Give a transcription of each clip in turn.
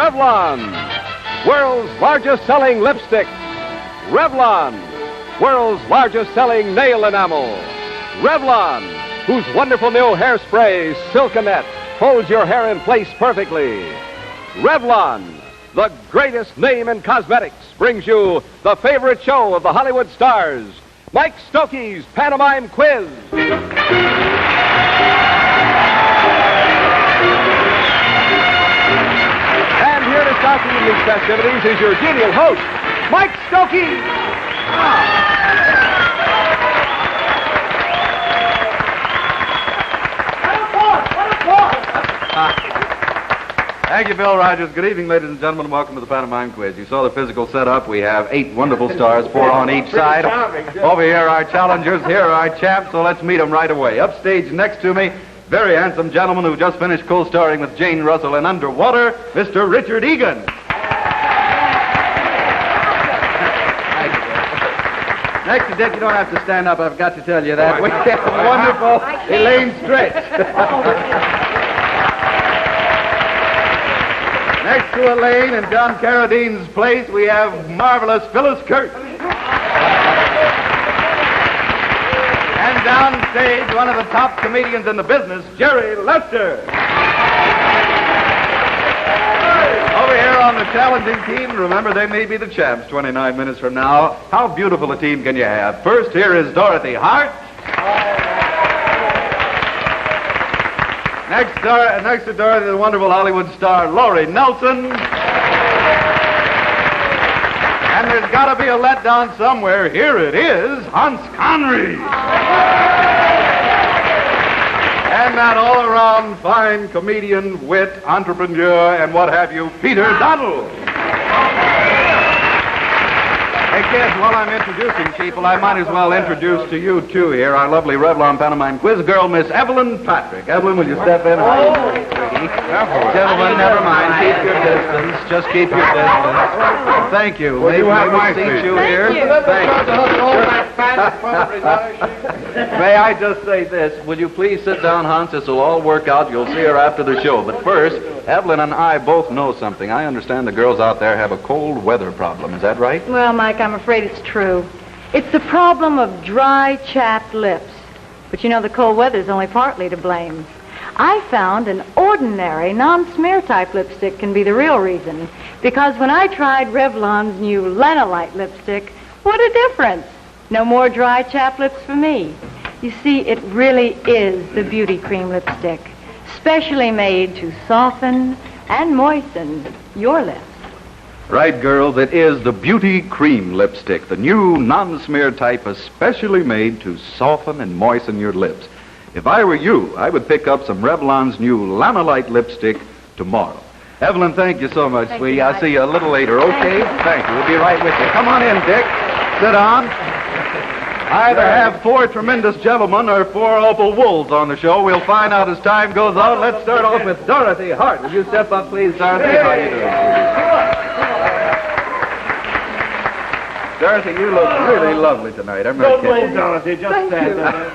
Revlon, world's largest selling lipstick. Revlon, world's largest selling nail enamel. Revlon, whose wonderful new hairspray, Silkinette, holds your hair in place perfectly. Revlon, the greatest name in cosmetics, brings you the favorite show of the Hollywood stars, Mike Stokey's Pantomime Quiz. And here to start the evening's festivities is your genial host, Mike Stokey. Thank you, Bill Rogers. Good evening, ladies and gentlemen, and welcome to the Pantomime Quiz. You saw the physical setup. We have 8 wonderful stars, 4 on each side. Over here are our challengers, here are our champs, so let's meet them right away. Upstage next to me, very handsome gentleman who just finished co-starring with Jane Russell in Underwater, Mr. Richard Egan. Next to Dick, you don't have to stand up. I forgot to tell you that. We have wonderful Elaine Stretch. Next to Elaine in John Carradine's place, we have marvelous Phyllis Kurt. And downstage, one of the top comedians in the business, Jerry Lester. Over here on the challenging team, remember they may be the champs 29 minutes from now. How beautiful a team can you have? First, here is Dorothy Hart. Next to Dorothy, the wonderful Hollywood star, Laurie Nelson. And there's got to be a letdown somewhere. Here it is, Hans Conried. And that all-around fine comedian, wit, entrepreneur, and what have you, Peter Donald. Hey, kids, while I'm introducing people, I might as well introduce to you, too, here, our lovely Revlon Pantomime Quiz girl, Miss Evelyn Patrick. Evelyn, will you step in? Gentlemen, never mind. Keep your distance. Just keep your distance. Thank you. Well, you have my seat. You here. Thank you. May I just say this? Will you please sit down, Hans? This will all work out. You'll see her after the show. But first, Evelyn and I both know something. I understand the girls out there have a cold weather problem. Is that right? Well, Mike, I'm afraid it's true. It's the problem of dry, chapped lips. But you know, the cold weather's only partly to blame. I found an ordinary, non-smear type lipstick can be the real reason. Because when I tried Revlon's new Lanolite lipstick, what a difference. No more dry, chapped lips for me. You see, it really is the beauty cream lipstick, specially made to soften and moisten your lips. Right, girls, it is the Beauty Cream Lipstick, the new non-smear type especially made to soften and moisten your lips. If I were you, I would pick up some Revlon's new Lanolite lipstick tomorrow. Evelyn, thank you so much, sweetie. I'll see you a little later, okay? Thank you. We'll be right with you. Come on in, Dick. Sit down. I either have 4 tremendous gentlemen or 4 opal wolves on the show. We'll find out as time goes on. Let's start off with Dorothy Hart. Will you step up, please, Dorothy? How are you doing? Dorothy, you look really lovely tonight. I'm not kidding. Dorothy, just stand there.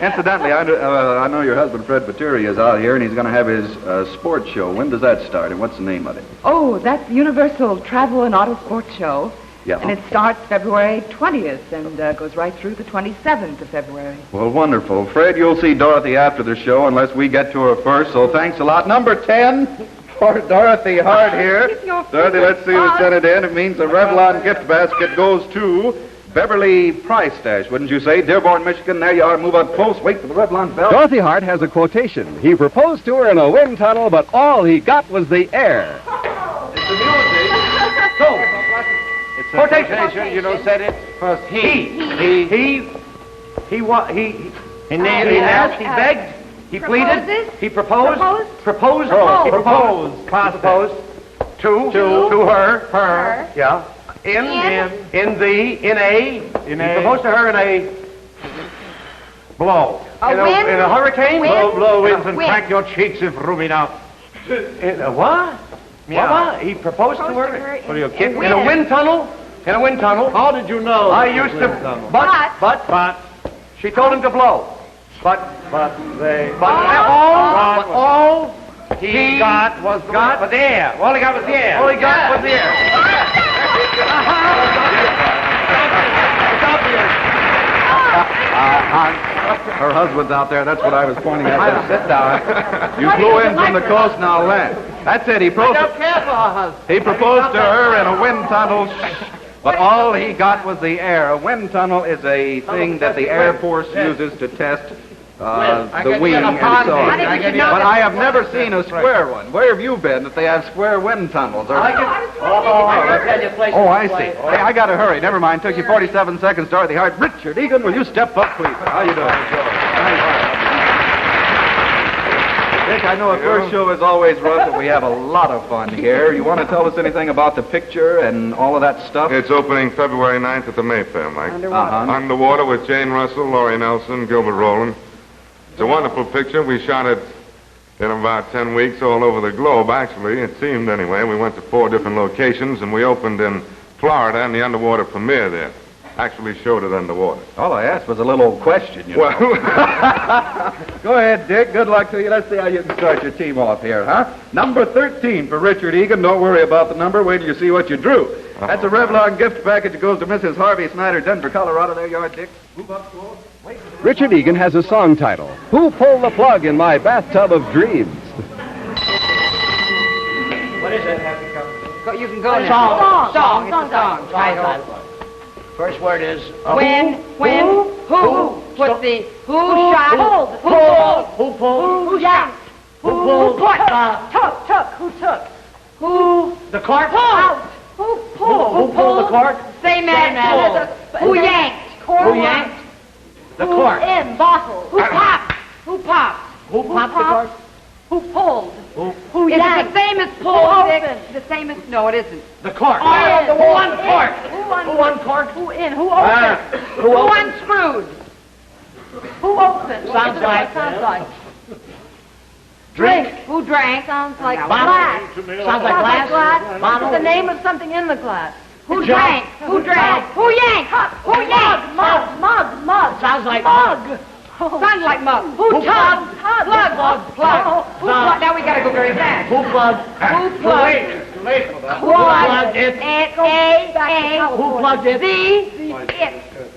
Incidentally, I know your husband, Fred Paturi, is out here, and he's going to have his sports show. When does that start, and what's the name of it? Oh, that's the Universal Travel and Auto Sports Show. Yeah. And it starts February 20th and goes right through the 27th of February. Well, wonderful. Fred, you'll see Dorothy after the show, unless we get to her first, so thanks a lot. Number 10 for Dorothy Hart here. Dorothy, let's see who sent it in. It means the Revlon gift basket goes to Beverly Price Stash, wouldn't you say? Dearborn, Michigan. There you are. Move up close. Wait for the Revlon bell. Dorothy Hart has a quotation. He proposed to her in a wind tunnel, but all he got was the air. It's the music. Go. It's a quotation. You know, said it first. He asked, he begged, he pleaded, he proposed. Proposed. Past proposed. To her. Yeah. In a. He proposed to her in a blow. In a hurricane? Blow winds and crack your cheeks if room enough. In a what? Yeah. What? He proposed to her? What are you kidding? In a wind tunnel? In a wind tunnel. How did you know? I used to. But. She told him to blow. But all He got was the air. All he got was the air. All he got was the air. Her husband's out there. That's what I was pointing at. Just sit down. You flew in from the coast, now land. That's it. He proposed to her in a wind tunnel, but all he got was the air. A wind tunnel is a thing that the Air Force uses to test the wing and so on. But I have never seen a square one. Where have you been that they have square wind tunnels? Oh, I see. Hey, I got to hurry. Never mind. Took you 47 seconds, Dorothy Hart. Richard Egan, will you step up, please? How you doing? Dick, I know our first show is always rough, but we have a lot of fun here. You want to tell us anything about the picture and all of that stuff? It's opening February 9th at the Mayfair, Mike. Underwater with Jane Russell, Laurie Nelson, Gilbert Rowland. It's a wonderful picture. We shot it in about 10 weeks all over the globe, actually. It seemed, anyway. We went to 4 different locations, and we opened in Florida, and the underwater premiere there actually showed it underwater. All I asked was a little question, you know. Go ahead, Dick. Good luck to you. Let's see how you can start your team off here, huh? Number 13 for Richard Egan. Don't worry about the number. Wait till you see what you drew. That's a Revlon gift package that goes to Mrs. Harvey Snyder, Denver, Colorado. There you are, Dick. Move up, Claude. Richard Egan has a song title, Who Pulled the Plug in My Bathtub of Dreams? What is it? You can go now. Song. It's a song. Title. First word is When, who, put the, who shot, who pulled, who yanked, who put, took, who, the cork. pulled, who pulled, Who pulled the cork? Same as, who yanked, Who yanked the cork? in, bottle, who popped, Who popped the cork? who pulled, Who is it the same as pulled, Dick? The same as, no it isn't. The cork. The one cork. Who won cork? Who in, who opened, who unscrewed, who opened. Sounds like. Drink. Who drank? Sounds like glass. Sounds like glass. Bottle. The name of something in the glass. Who drank? Who drank? Who yanked? Who yanked? Mug. Sounds like mug. Sounds like mug. Who tugged? Plug. Who plugged? Now we gotta go very fast. Who plugged? Who plugged? It's too late for that. Who plugged it? Who plugged it? It.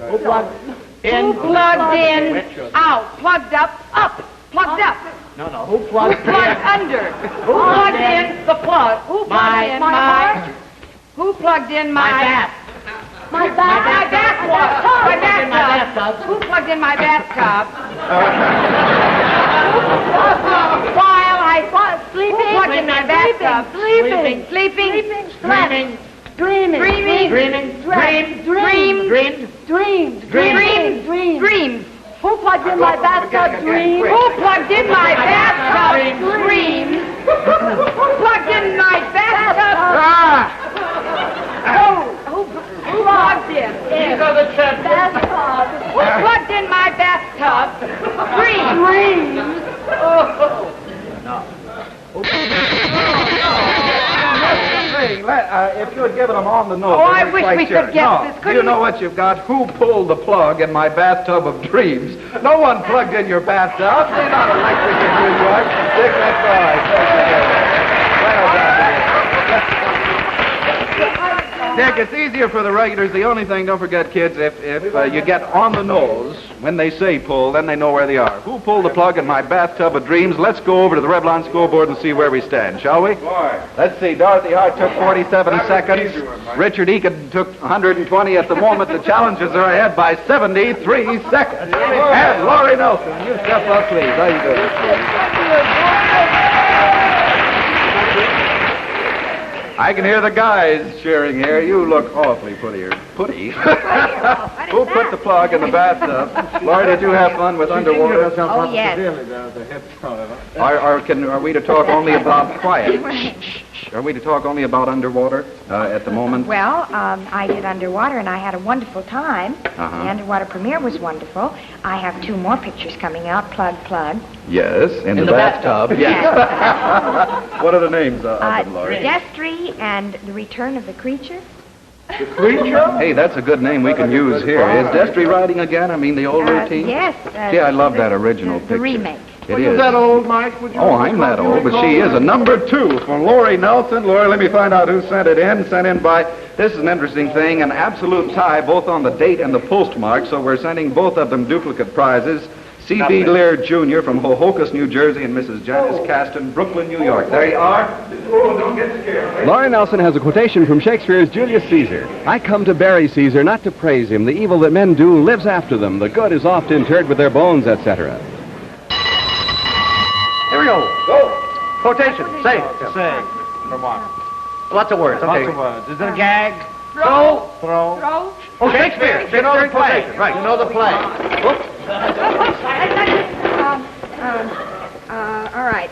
Who plugged in? Who plugged in? Out. Plugged up. Plugged up. No. Who plugged Plugged under. Who plugged in the plug? Who plugged in my heart? Who plugged in my bath? My bathtub. Who plugged in my bathtub? While I was sleeping. Who plugged in my bathtub? Sleeping. Dreams. Who plugged in my bathtub? Dreams. Who plugged in my bathtub? Dreams. Who plugged in my bathtub? Who plugged in? Bathtub. Who plugged in my bathtub? Dreams. If you had given them on the nose. Oh, I wish we could get this. Do you know what you've got? Who pulled the plug in my bathtub of dreams? No one plugged in your bathtub. They're not electric in New York. Dick, that's all right. Well done. Dick, it's easier for the regulars. The only thing, don't forget, kids, if you get on the nose, when they say pull, then they know where they are. Who pulled the plug in my bathtub of dreams? Let's go over to the Revlon scoreboard and see where we stand, shall we? Let's see. Dorothy Hart took 47 seconds. Richard Egan took 120 at the moment. The challengers are ahead by 73 seconds. And Laurie Nelson, you step up, please. How you doing? I can hear the guys cheering here. You look awfully pretty. Who put the plug in the bathtub? Laurie, did you have fun with underwater? Oh, yes. Are we to talk only about quiet? Are we to talk only about underwater at the moment? Well, I did underwater, and I had a wonderful time. The underwater premiere was wonderful. I have 2 more pictures coming out. Plug. Yes, in the bathtub. Yes. What are the names of them, Laurie? Destry and The Return of the Creature. The Creature? Hey, that's a good name we can use here. Is Destry riding again? I mean, the old routine? Yes. Gee, I love that original picture. The remake. It is. that old, Mike? Would you I'm that old, but she is a number 2 for Lori Nelson. Lori, let me find out who sent it in. Sent in by, this is an interesting thing, an absolute tie both on the date and the postmark, so we're sending both of them duplicate prizes. C.B. Lear Jr. from Hohokus, New Jersey, and Mrs. Janice Caston, Brooklyn, New York. There you are. Oh, don't get scared. Lori Nelson has a quotation from Shakespeare's Julius Caesar. I come to bury Caesar, not to praise him. The evil that men do lives after them. The good is oft interred with their bones, etc. Here we go. Go. Quotation. Say. Say. From what? Lots of words. Okay. Lots of words. Is it a gag? Throw. Throw. Throw. Oh, Shakespeare. You know the play. Right. You know the play. Whoops. All right.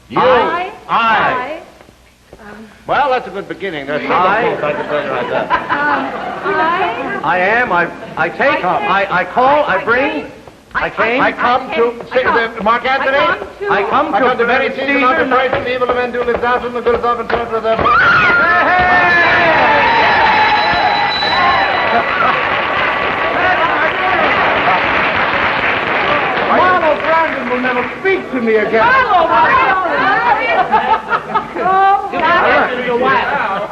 You. I. Well, that's a good beginning. There's some I can tell you right there. I am. I take. I call. I bring. I came. I come to Mark Anthony. I come to the very season of the praise and the evil of men do live out, and the good is often turned with them. Marlo Brandon will never speak to me again.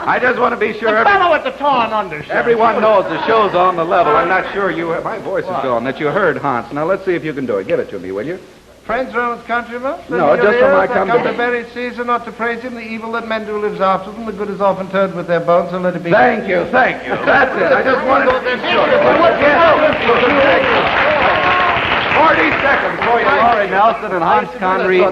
I just want to be sure Fellow with the torn undershirt. everyone knows the show's on the level. I'm not sure my voice is gone, that you heard Hans. Now, let's see if you can do it. Give it to me, will you? Friends, Roman's countrymen. No, just when I come to the very season not to praise him, the evil that men do lives after them, the good is often turned with their bones, so let it be. Thank you. That's it. I just wanted to be sure. 40 seconds for you, Lori Nelson and Hans Conried.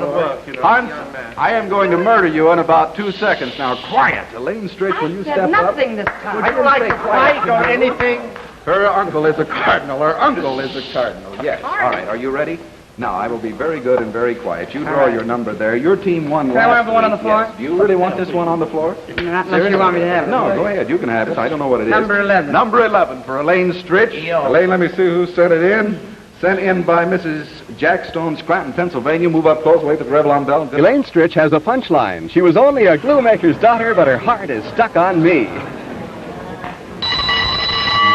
Hans, I am going to murder you in about 2 seconds. Now, quiet. Elaine Stritch, when you step up. Nothing this time. Would you like to fight or anything? Her uncle is a cardinal. Her uncle is a cardinal. Yes. All right. Are you ready? Now, I will be very good and very quiet. You draw your number there. Your team won last Can I have the one on the week. floor? Yes. Do you really want this one on the floor? Not unless you want me to have it. No, go ahead. You can have it. I don't know what it is. Number 11. Number 11 for Elaine Stritch. Elaine, let me see who sent it in. Sent in by Mrs. Jack Stone, Scranton, Pennsylvania. Move up close, wait for the Revlon bell. Elaine Stritch has a punchline. She was only a glue maker's daughter, but her heart is stuck on me.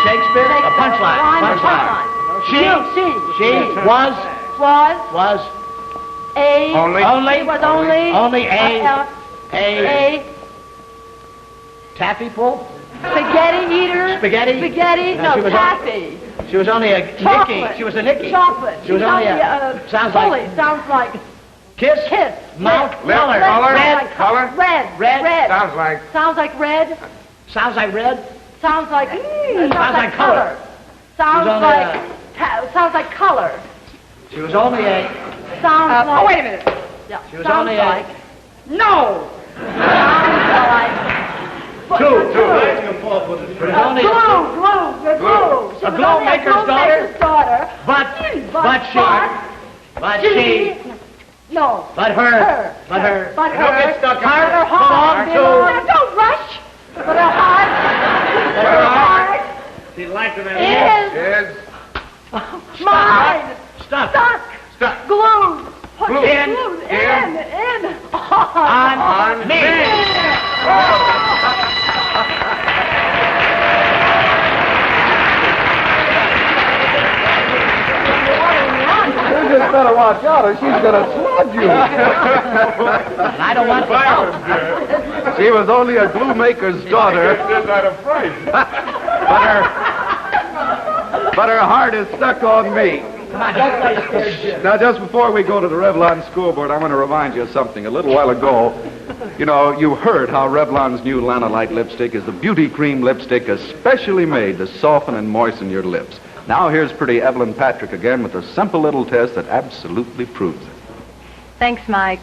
Shakespeare, a punchline. She was only a taffy pull? Spaghetti eater. Spaghetti? No, taffy. She was only a Chocolate. Nicky. She was a Nicky. Chocolate. She was only a... Sounds like... Sounds like... Kiss. Color. Mouth. Color. Red. Sounds like. Sounds like red. Sounds like red. Sounds like... Sounds like color. Sounds only like... Sounds like color. She was only a... Sounds like... Oh, wait a minute. Yeah. She was sounds only like... a... No! Sounds like... Two. She was only Glue. She A was glue only maker's daughter? But she... No. But her. But her. Don't get stuck in Her there. heart. Belongs Don't rush. But her heart. Her heart She liked it. is mine. Stuck. Glued. Glued. In. On me. You just better watch out or she's going to slug you. I don't want to help. She was only a glue maker's daughter. But her heart is stuck on me. Come on, don't play scared shit. Now, just before we go to the Revlon School Board, I want to remind you of something. A little while ago, you know, you heard how Revlon's new Lanolite lipstick is the beauty cream lipstick especially made to soften and moisten your lips. Now, here's pretty Evelyn Patrick again with a simple little test that absolutely proves it. Thanks, Mike.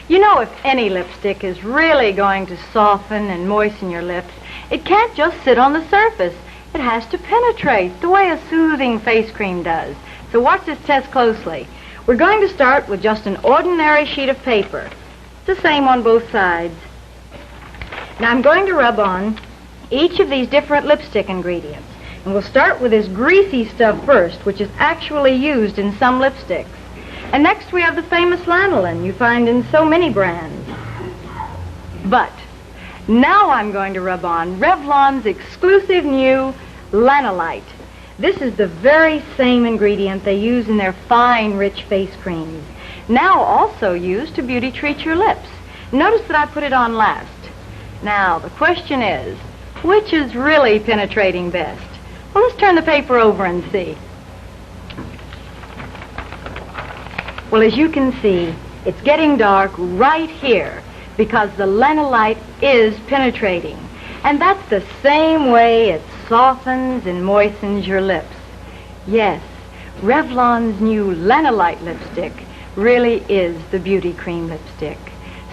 You know, if any lipstick is really going to soften and moisten your lips, it can't just sit on the surface. It has to penetrate the way a soothing face cream does. So watch this test closely. We're going to start with just an ordinary sheet of paper. It's the same on both sides. Now I'm going to rub on each of these different lipstick ingredients. And we'll start with this greasy stuff first, which is actually used in some lipsticks. And next we have the famous lanolin you find in so many brands. But now I'm going to rub on Revlon's exclusive new Lanolite. This is the very same ingredient they use in their fine, rich face creams. Now also used to beauty treat your lips. Notice that I put it on last. Now, the question is, which is really penetrating best? Well, let's turn the paper over and see. Well, as you can see, it's getting dark right here because the lanolite is penetrating. And that's the same way it softens and moistens your lips. Yes, Revlon's new lanolite lipstick really is the beauty cream lipstick,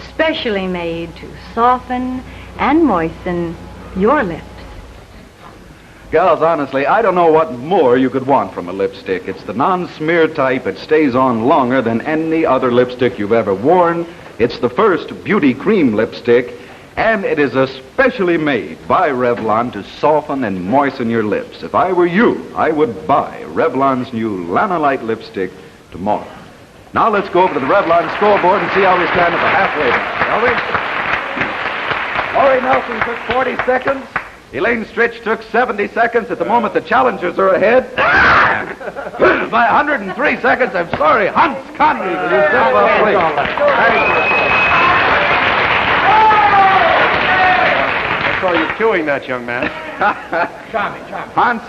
specially made to soften and moisten your lips. Gals, honestly, I don't know what more you could want from a lipstick. It's the non-smear type. It stays on longer than any other lipstick you've ever worn. It's the first beauty cream lipstick, and it is especially made by Revlon to soften and moisten your lips. If I were you, I would buy Revlon's new lanolite lipstick tomorrow. Now let's go over to the Revlon scoreboard and see how we stand at the halfway mark, shall we? Laurie Nelson took 40 seconds. Elaine Stritch took 70 seconds. At the moment, the challengers are ahead by 103 seconds. I'm sorry, Hans Connery. Will you step up, please? I saw you chewing that, young man. Charming. Hans,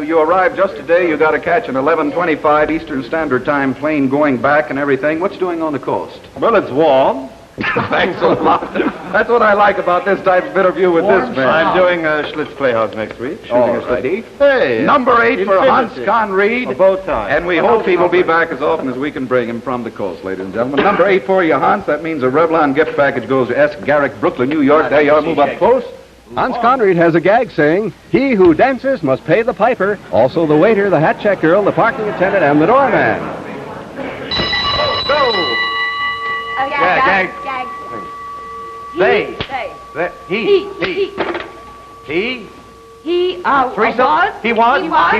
you arrived just today. You got to catch an 11:25 Eastern Standard Time plane going back and everything. What's doing on the coast? Well, it's warm. Thanks a lot. That's what I like about this type of interview with this man. I'm doing Schlitz Playhouse next week. All righty. Hey. Number 8 for Hans Conried. About time. And we hope he will be back as often as we can bring him from the coast, ladies and gentlemen. Number 8 for you, Hans. That means a Revlon gift package goes to S. Garrick, Brooklyn, New York. There you are. Move up close. Hans Conried has a gag saying, "He who dances must pay the piper." Also the waiter, the hat check girl, the parking attendant, and the doorman. Go! Gag. They. He. He, Teresa. He was. He who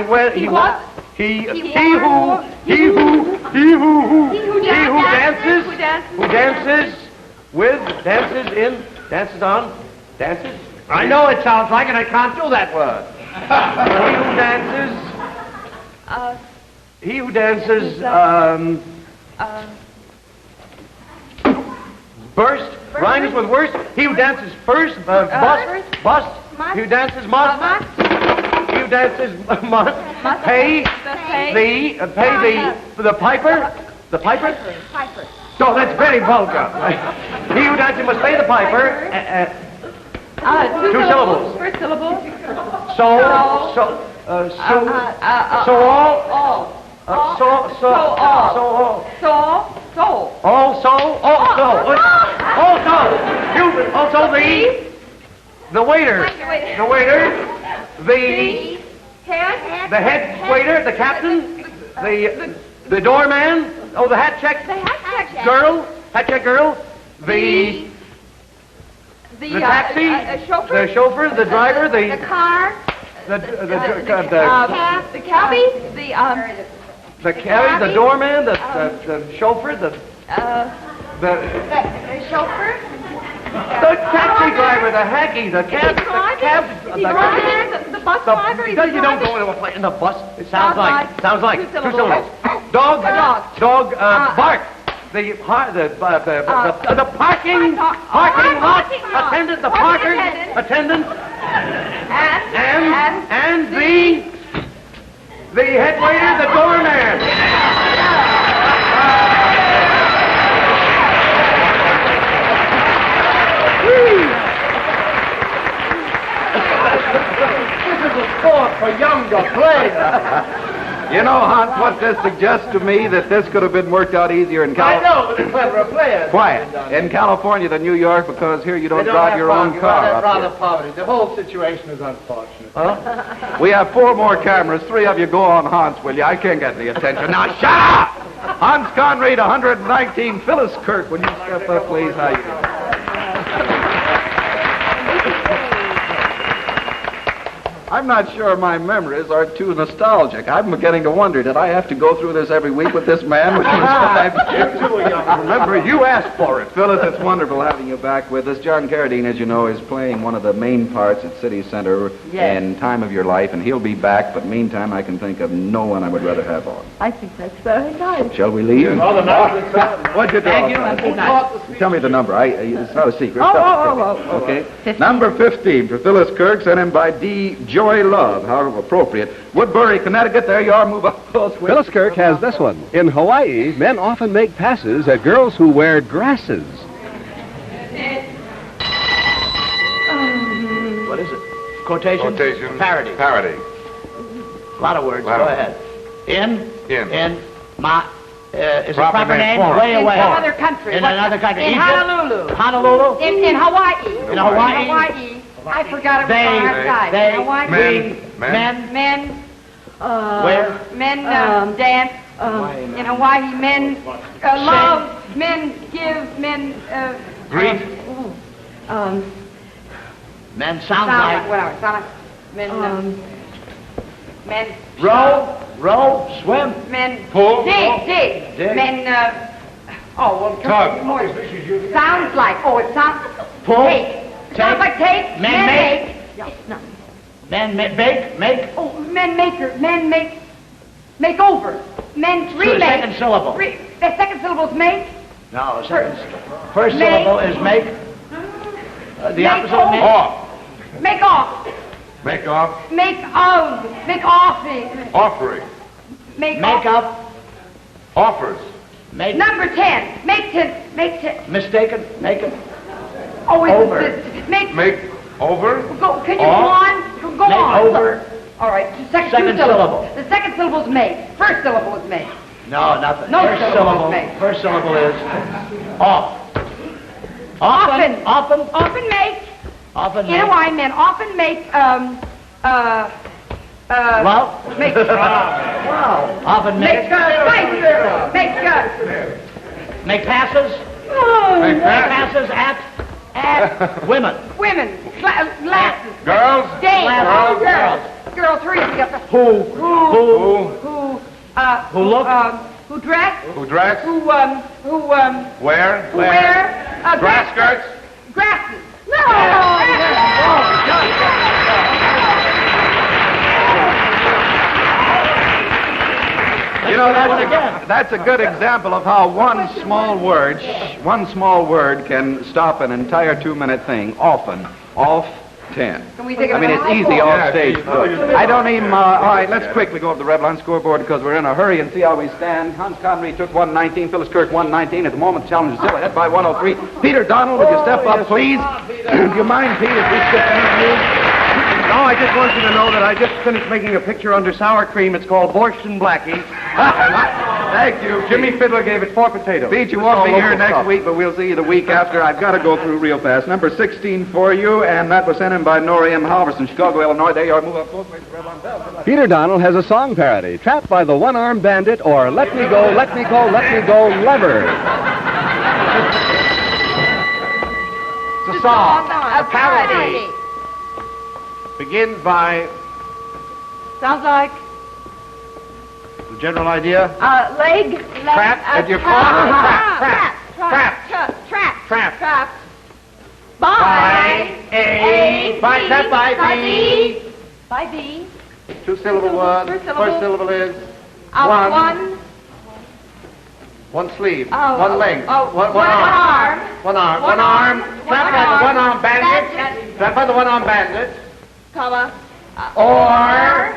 dances. I know it sounds like it. I can't do that word. He who dances. Burst. Rhymes with worst. He who dances first. Bust. He who dances must. He who dances must. Pay the piper. The piper. No, that's very vulgar. He who dances must pay the piper. 2 syllables. First syllable. The waiter, the head waiter, the captain, the doorman, the hat check girl, the taxi, the chauffeur, the driver, the car, the cabbie, the cabby, the doorman, the chauffeur, the chauffeur, the taxi driver, the hacky, the cab, the bus driver. You don't go in the bus. It sounds like 2 syllables. Dog, bark. The parking lot attendant, the parking attendant, and the head waiter, the doorman. This is a sport for younger players. You know, Hans, what this suggests to me that this could have been worked out easier in California. I know, but it's clever players. Quiet. In California than New York, because here you don't drive your own car. Rather poverty. The whole situation is unfortunate. Huh? We have 4 more cameras. 3 of you go on, Hans, will you? I can't get any attention. Now, shut up! Hans Conried, 119. Phyllis Kirk, will you step up, please? How you doing? I'm not sure my memories are too nostalgic. I'm beginning to wonder, did I have to go through this every week with this man? Remember, you asked for it. Phyllis, it's wonderful having you back with us. John Carradine, as you know, is playing one of the main parts at City Center in Time of Your Life, and he'll be back, but meantime, I can think of no one I would rather have on. I think that's very nice. Shall we leave? What'd you Thank you, and good night. Tell me the number. It's not a secret. Oh. Okay. 15. Number 15 for Phyllis Kirk, sent in by D. Joy Love. How appropriate. Woodbury, Connecticut. There you are. Move up close. Phyllis Kirk has this one. In Hawaii, men often make passes at girls who wear dresses. What is it? Quotation? Parody. Parody. A lot of words. Go ahead. In. Is a Proper proper name? name. Way In away. some other country. In another country. In Egypt? Honolulu. Honolulu? In Hawaii. In Hawaii? In Hawaii. I forgot it was They- on our side. they- In Hawaii. Men. Where? Men dance. In Hawaii, men love. Men give. Men. Greet. Men sound like. Whatever. Sound like. Men. Men. Row, swim. Men. Pull. Dig. Dig. Men. Tug. More. Sounds like. Oh, it sounds. Pull. Take. Sounds like take. Men make. No. Men bake. Make. Oh, men maker. Men make. Make over. Men remake. Second syllable. The second syllable is make. No, first Make. syllable is make. The Make opposite of make. Off. Make off. Make off. Make of. Make offing. Offering. Make Make off. up. Offers. Make. Number 10. Make 10. Make 10. Mistaken. Make it. Oh, Over. Make. Make over. Go. Can you Off. go on? Go Make on. over. All right. Second Two syllables. syllable. The second syllable is make. First syllable is make. No, nothing. No First syllable syllable. is make. First syllable is off. Often. Often. Often make. Often In make. Hawaii, men often make. Well. Make. Wow. Often Make. Make. Make passes. Make Make passes at women. Women. Glasses. Girls. Dames. Glasses. Girls. Girls. Hurry up. Who look. Who dress. Who dress. Who Wear. wear. Grass skirts. Grasses. No. You know, that's a good example of how one small word can stop an entire 2-minute thing. Often. Off 10. Can we take I mean, it's easy off stage. I don't even... all right, let's quickly go up the Revlon scoreboard because we're in a hurry and see how we stand. Hans Connery took 119, Phyllis Kirk 119. At the moment, the challenge is still ahead by 103. Peter Donald, would you step up, please? Do you mind, Pete, if we skip interviews? No, I just want you to know that I just finished making a picture under sour cream. It's called Borscht and Blackie. Thank you. Jimmy Fiddler gave it 4 potatoes. Pete, you won't be here next week, but we'll see you the week after. I've got to go through real fast. Number 16 for you, and that was sent in by Nora M. Halverson, Chicago, Illinois. There you are. Move up close. Peter Donald has a song parody, Trapped by the One-Armed Bandit or Let Me Go, Let Me Go, Let Me Go, Lever. It's a song. A parody. Begins by Sounds like the general idea. leg. Trap at your corner. Trap. By A. By B. By B. 2-syllable word. First syllable. First syllable is one sleeve. One leg. One arm. One arm. Trap by the one-arm bandit. Trap by the one-arm bandit. Comma. Or.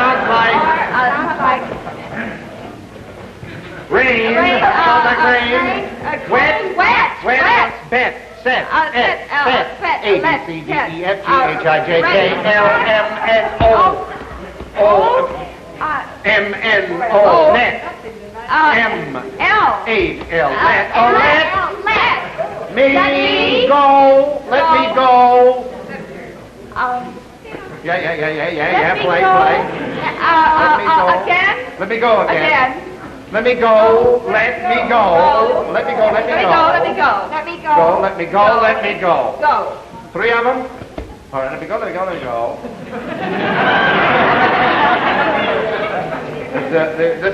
Sounds like rain. Sounds like rain. Wet. Bet. Set. A, B, C, D, E, F, G, H, I, J, K, L, M, N, O. M, N, O. Net. M, L. H, L. Let. Oh, let. Me go. Let me go. Yeah. Play. Again. Let me go again. Let me go. Let me go. Let me go. Let me go. Go. Let me go. Go. 3 of them? All right, let me go. This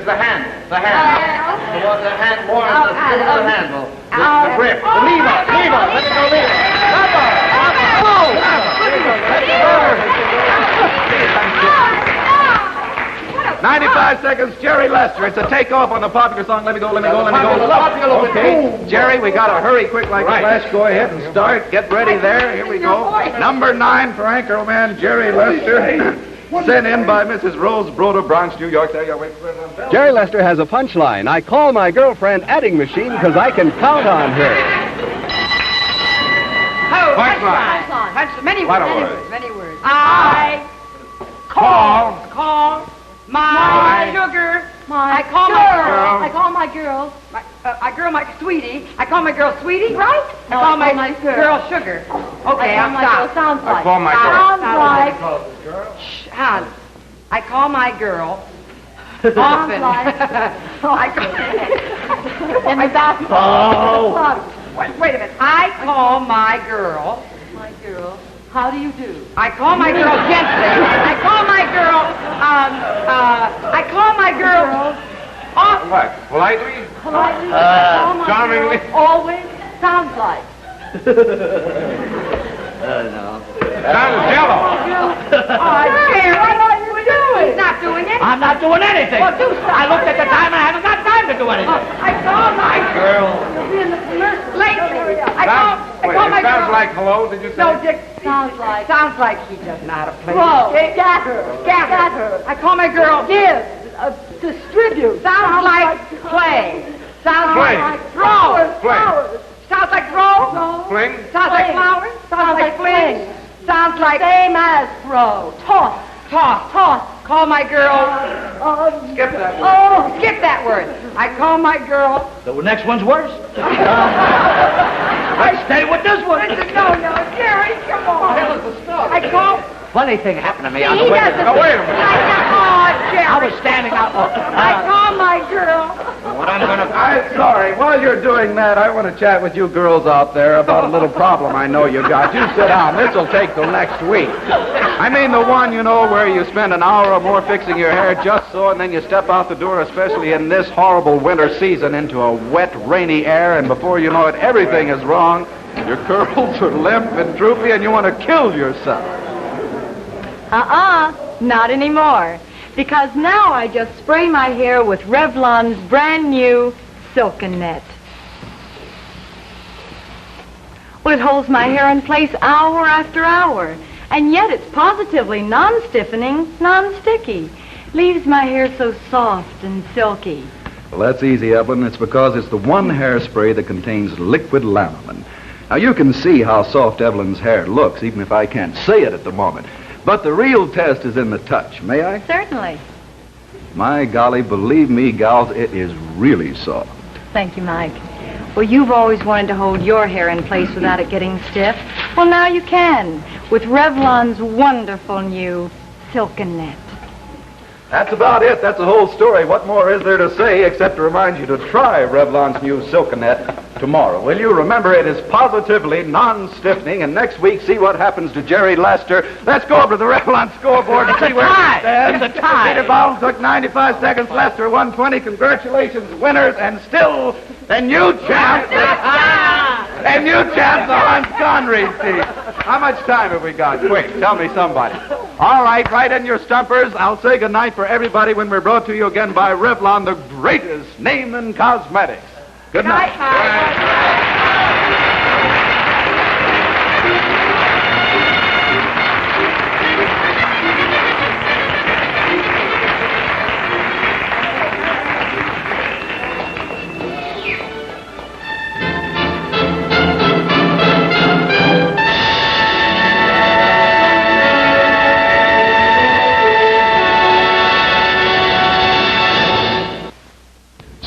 is the handle. The handle. The hand more the handle. The grip. The lever. Let me go lever. Lever. 95 seconds, Jerry Lester. It's a takeoff on the popular song, Let Me Go. Okay, Jerry, we got to hurry quick like the Flash. Go ahead and start. Get ready there. Here we go. Number 9 for Anchorman Jerry Lester. Sent in by Mrs. Rose Broder, Bronx, New York. There you wait for it. Jerry Lester has a punchline. I call my girlfriend adding machine because I can count on her. Punchline. Many words. I Call my sugar. I call my girl. My sweetie. I call my girl sweetie, right? I call my girl sugar. Okay, I'm stop. Sounds like. I call my girl. Shh, Hans. I call my girl. Often. In the bathroom. Wait a minute. I call my girl. My girl. How do you do? I call my girl gently. I call my girl often. What? Politely? Politely. Charmingly? Always. Sounds like. Sounds jello. Jerry, what are you doing? He's not doing anything. I'm not doing anything. Well, do something. I looked at the time and I haven't got time to do anything. I call my Girl. You'll be in the commercial. Lately. I Wait, call my it sounds girl. like hello, did you say? No, Dick. Sounds like. Sounds like he doesn't know how to play. Throw. Scatter. I call my girl. Give. Distribute. Sounds like play. Sounds Play. like throw. Play. Sounds like throw. Fling? Sounds like flowers. Sounds like fling. Sounds like Same as throw. Toss. toss. Call my girl. Skip that word. Oh, skip that word. I call my girl. The next one's worse. Let's stay with this one. No, Jerry, come on. I call. Funny thing happened to me on He the way. doesn't. Now, wait a minute. Jerry. I was standing out. I call my girl. What I'm gonna... I'm sorry. While you're doing that, I want to chat with you girls out there about a little problem I know you got. You sit down. This will take till next week. I mean the one, you know, where you spend an hour or more fixing your hair just so, and then you step out the door, especially in this horrible winter season, into a wet, rainy air, and before you know it, everything is wrong. Your curls are limp and droopy, and you want to kill yourself. Not anymore. Because now I just spray my hair with Revlon's brand new Silken Net. Well, it holds my hair in place hour after hour. And yet it's positively non-stiffening, non-sticky. Leaves my hair so soft and silky. Well, that's easy, Evelyn. It's because it's the one hairspray that contains liquid lanolin. Now, you can see how soft Evelyn's hair looks, even if I can't say it at the moment. But the real test is in the touch. May I? Certainly. My golly, believe me, gals, it is really soft. Thank you, Mike. Well, you've always wanted to hold your hair in place without it getting stiff. Well, now you can, with Revlon's wonderful new Silken Net. That's about it. That's the whole story. What more is there to say except to remind you to try Revlon's new Silken Net tomorrow, will you? Remember, it is positively non-stiffening, and next week, see what happens to Jerry Lester. Let's go over to the Revlon scoreboard and see where it stands. It's a tie. Peter Bowles took 95 seconds, Lester 120. Congratulations, winners, and still the new champ. And new champ, the Hans Connery team. How much time have we got? Quick, tell me somebody. All right, right in your stumpers. I'll say goodnight for everybody when we're brought to you again by Revlon, the greatest name in cosmetics. Good night.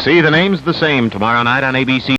See the names the same tomorrow night on ABC.